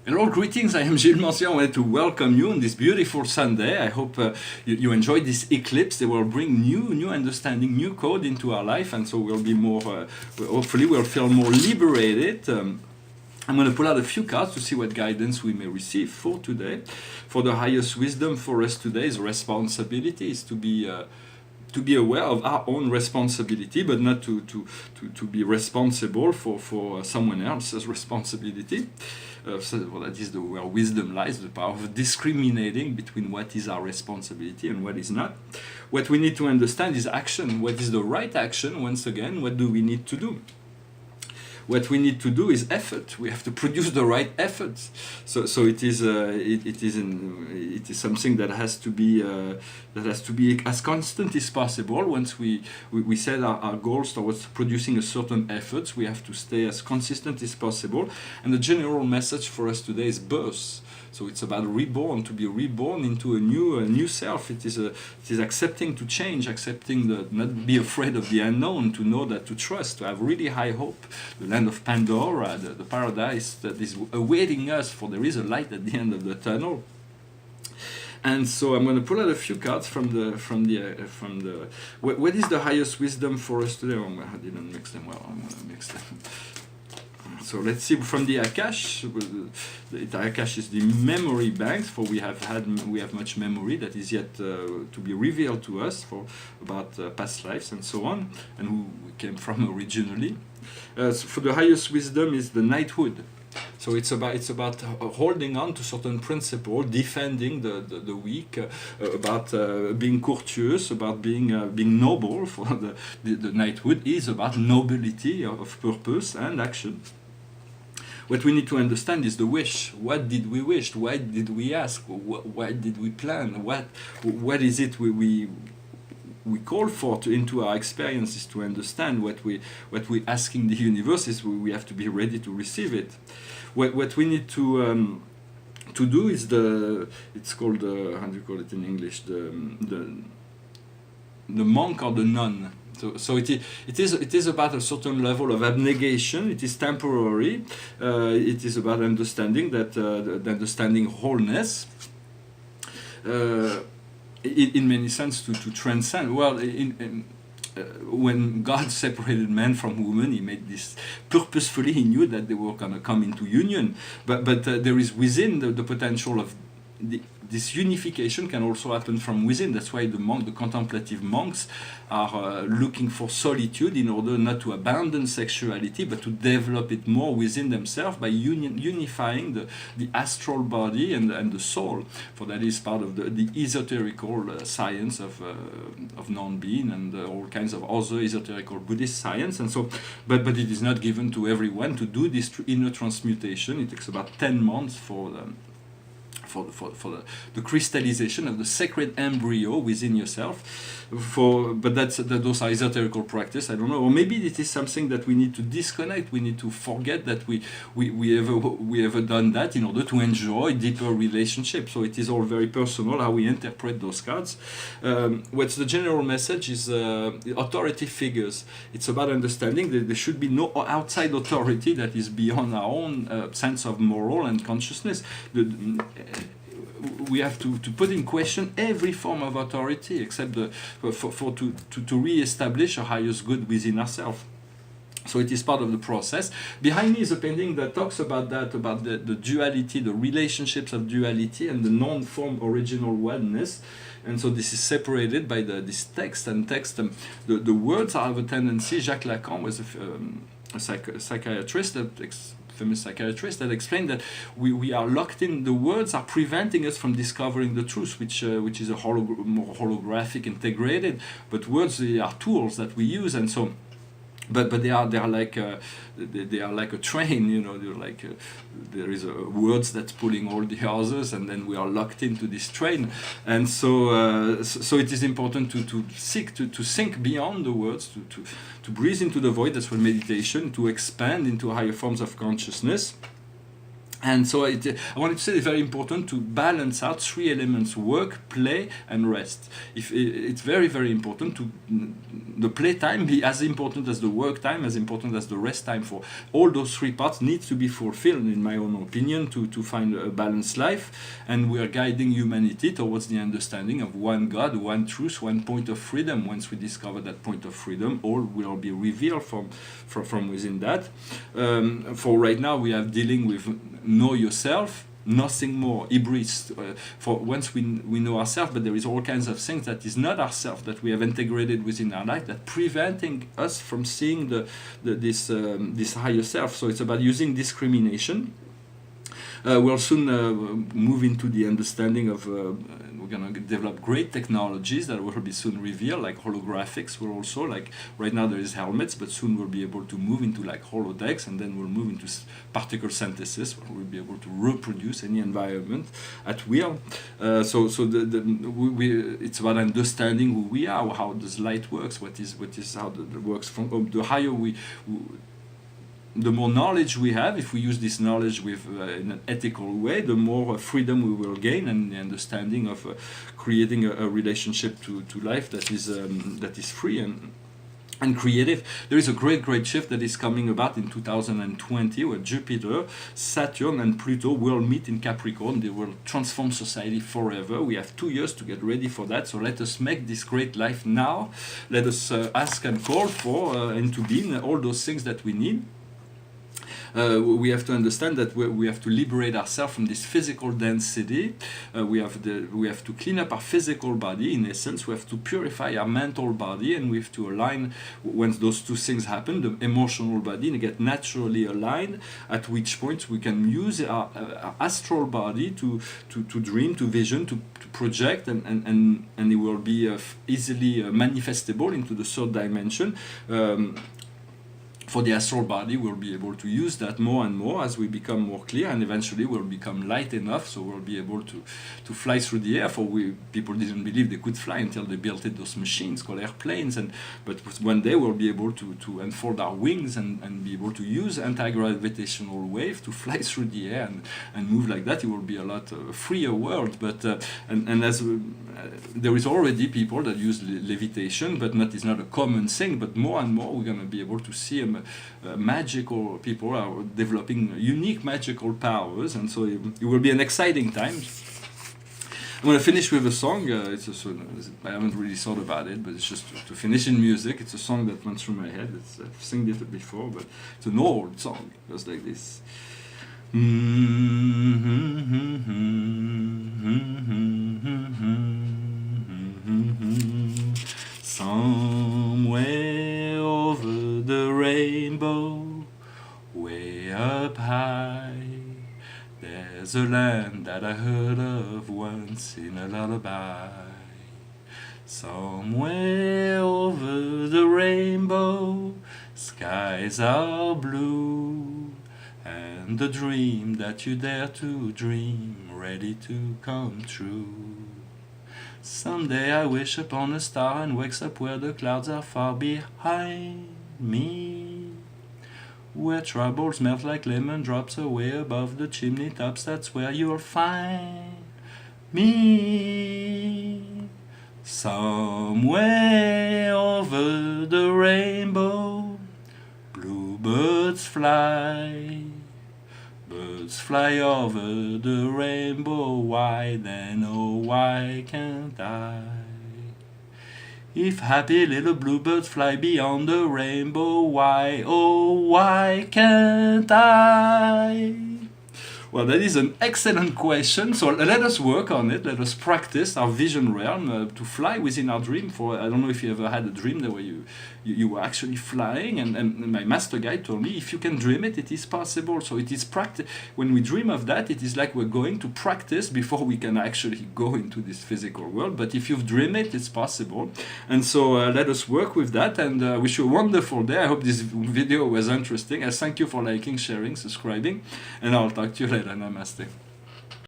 Hello, greetings. I am Gilles Mancier. I wanted to welcome you on this beautiful Sunday. I hope you enjoyed this eclipse. They will bring new understanding, new code into our life, and so we'll be more. Hopefully, we'll feel more liberated. I'm going to pull out a few cards to see what guidance we may receive for today. For the highest wisdom for us today is responsibility, is to be aware of our own responsibility, but not to be responsible for someone else's responsibility. That is where wisdom lies, the power of discriminating between what is our responsibility and what is not. What we need to understand is action. What is the right action? Once again, what do we need to do? What we need to do is effort. We have to produce the right efforts. So it is something that has to be as constant as possible. Once we set our goals towards producing a certain efforts, we have to stay as consistent as possible. And the general message for us today is birth. So it's about reborn, to be reborn into a new self. It is accepting to change, accepting not be afraid of the unknown, to know that, to trust, to have really high hope. The land of Pandora, the paradise that is awaiting us, for there is a light at the end of the tunnel. And so I'm going to pull out a few cards from the what is the highest wisdom for us today? Oh, I didn't mix them well. I'm going to mix them. So let's see from the Akash. The Akash is the memory banks, for we have much memory that is yet to be revealed to us about past lives and so on, and who we came from originally. So for the highest wisdom is the knighthood. So it's about holding on to certain principle, defending the weak, about being courteous, about being noble. For the knighthood is about nobility of purpose and action. What we need to understand is the wish. What did we wish? Why did we ask? Why did we plan? What is it we call for into our experiences, to understand what we asking the universe is. We have to be ready to receive it. What we need to do is it's called how do you call it in English, the monk or the nun. So it is about a certain level of abnegation. It is temporary. It is about understanding that understanding wholeness. In many sense, to transcend. Well, when God separated man from woman, He made this purposefully. He knew that they were going to come into union. But there is within the potential of this unification can also happen from within. That's why the contemplative monks are looking for solitude in order not to abandon sexuality, but to develop it more within themselves by unifying the astral body and the soul. For that is part of the esoterical science of non-being and all kinds of other esoterical Buddhist science. And so, but it is not given to everyone to do this inner transmutation. It takes about 10 months for the crystallization of the sacred embryo within yourself. But those are esoterical practice. I don't know, or maybe it is something that we need to disconnect. We need to forget that we ever done that in order to enjoy deeper relationships. So it is all very personal how we interpret those cards. What's the general message is authority figures. It's about understanding that there should be no outside authority that is beyond our own sense of moral and consciousness. We have to put in question every form of authority except to re-establish a highest good within ourselves. So it is part of the process. Behind me is a painting that talks about that, about the duality, the relationships of duality and the non-form original oneness. And so this is separated by this text. And text, the words have a tendency. Jacques Lacan was a psychiatrist famous psychiatrist that explained that we are locked in. The words are preventing us from discovering the truth, which is a more holographic, integrated. But words, they are tools that we use, and so. But they are like a train, you know. They're like there is words that's pulling all the others, and then we are locked into this train. And so so it is important to seek to sink beyond the words, to breathe into the void. That's for meditation, to expand into higher forms of consciousness. And so I wanted to say it's very important to balance out three elements: work, play, and rest. It's very, very important to the play time be as important as the work time, as important as the rest time. For all those three parts need to be fulfilled, in my own opinion, to find a balanced life. And we are guiding humanity towards the understanding of one God, one truth, one point of freedom. Once we discover that point of freedom, all will be revealed from within that. For right now, we are dealing with know yourself, nothing more. Ibris, for once we know ourselves, but there is all kinds of things that is not ourselves that we have integrated within our life that preventing us from seeing this higher self. So it's about using discrimination. We'll soon move into the understanding of we're going to develop great technologies that will be soon revealed, like holographics. We're also, like, right now there is helmets, but soon we'll be able to move into like holodecks, and then we'll move into particle synthesis, where we'll be able to reproduce any environment at will. So it's about understanding who we are, how does light works, what is how the works from the higher the more knowledge we have. If we use this knowledge with in an ethical way, the more freedom we will gain, and the understanding of creating a relationship to life that is free and creative. There is a great shift that is coming about in 2020, where Jupiter, Saturn, and Pluto will meet in Capricorn. They will transform society forever. We have 2 years to get ready for that, so let us make this great life now. Let us ask and call for and to be all those things that we need. We have to understand that we have to liberate ourselves from this physical density. We have to clean up our physical body. In essence, we have to purify our mental body, and we have to align. When those two things happen, the emotional body and get naturally aligned. At which point we can use our astral body to dream, to vision, to project, and it will be easily manifestable into the third dimension. For the astral body, we'll be able to use that more and more as we become more clear, and eventually we'll become light enough, so we'll be able to fly through the air. People didn't believe they could fly until they built those machines called airplanes, but one day we'll be able to unfold our wings and be able to use anti-gravitational wave to fly through the air and move like that. It will be a lot freer world. But there is already people that use levitation, but it's not a common thing. But more and more we're going to be able to see magical people are developing unique magical powers, and so it will be an exciting time. I'm going to finish with a song. I haven't really thought about it, but it's just to finish in music. It's a song that went through my head. I've sung it before, but it's an old song. It goes like this. Somewhere over the rainbow, way up high, there's a land that I heard of once in a lullaby. Somewhere over the rainbow, skies are blue, and the dream that you dare to dream, ready to come true. Someday I wish upon a star and wakes up where the clouds are far behind me, where troubles melt like lemon drops away above the chimney tops. That's where you'll find me. Somewhere over the rainbow, bluebirds fly. Birds fly over the rainbow, why then, oh why can't I? If happy little bluebirds fly beyond the rainbow, why, oh why can't I? Well, that is an excellent question. So let us work on it. Let us practice our vision realm to fly within our dream. I don't know if you ever had a dream where you were actually flying, and my master guide told me, if you can dream it, it is possible. So it is practice. When we dream of that, it is like we're going to practice before we can actually go into this physical world. But if you've dreamed it, it's possible. And so let us work with that, and wish you a wonderful day. I hope this video was interesting. I thank you for liking, sharing, subscribing, and I'll talk to you later. Namaste.